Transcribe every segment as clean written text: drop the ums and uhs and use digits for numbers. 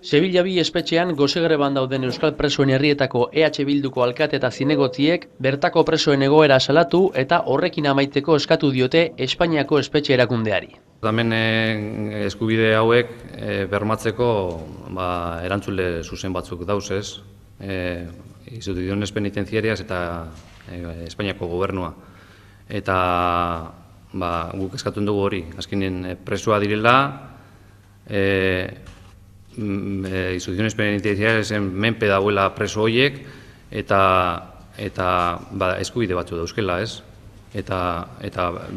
Sevilla bi espetxean gosegreban dauden euskal presoen herrietako EH Bilduko alkate eta zinegotziek bertako presoen egoera salatu eta horrekin amaitzeko eskatu diote Espainiako espetxe erakundeari. Hemen eskubide hauek bermatzeko erantzule zuzen batzuk dauz, ez? Instituciones penitenciarias eta Espainiako gobernua. Eta guk eskatuen dugu hori, azkenean presoa direla, instituciones penitenciarias menpe dagoela preso horiek eta eskubide batzu dauzkela, ez? Eta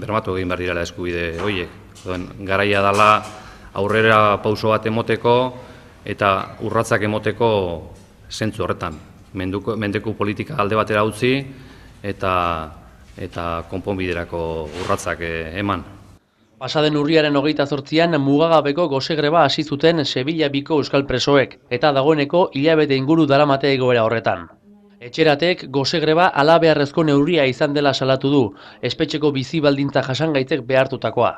bermatu egin behar direla eskubide horiek. Garaia dela aurrera pauso bat emoteko eta urratsak emoteko zentzu horretan. Mendeku politika alde batera utzi eta konponbiderako urratsak eman. Pasaden urriaren 28an mugagabeko gosegreba hasi zuten Sevilla biko euskal presoek eta dagoeneko hilabete inguru daramate egoera horretan. Etxeratek gosegreba halabeharrezko neurria izan dela salatu du, espetxeko bizi baldintza jasangaitzek behartutakoa.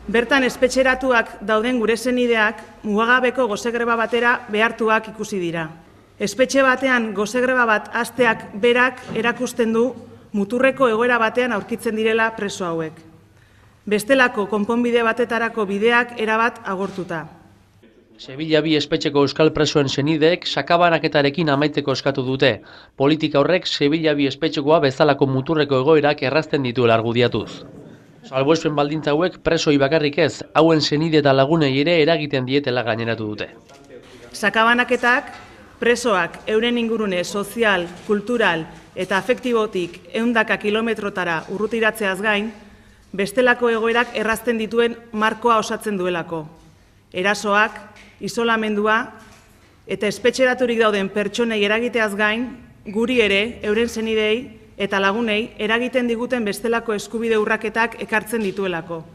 Bertan espetxeratuak dauden gure senideak mugagabeko gosegreba batera behartuak ikusi dira. Espetxe batean gosegreba bat hasteak berak erakusten du muturreko egoera batean aurkitzen direla preso hauek. Bestelako konponbide batetarako bideak erabat agortuta. Sevilla bi espetxeko euskal presoen senideek sakabanaketarekin amaitzeko eskatu dute. Politika horrek Sevilla bi espetxekoa bezalako muturreko egoerak errazten dituela argudiatuz. Salbuespen baldintza hauek presoi bakarrik ez, hauen senide eta lagunei ere eragiten dietela gaineratu dute. Sakabanaketak presoak euren ingurune sozial, kultural eta afektibotik 100 kilometrotara urrutiratzeaz gain, bestelako egoerak errazten dituen markoa osatzen duelako. Erasoak, isolamendua eta espetxeraturik dauden pertsonei eragiteaz gain, guri ere, euren senidei eta lagunei eragiten diguten bestelako eskubide urraketak ekartzen dituelako.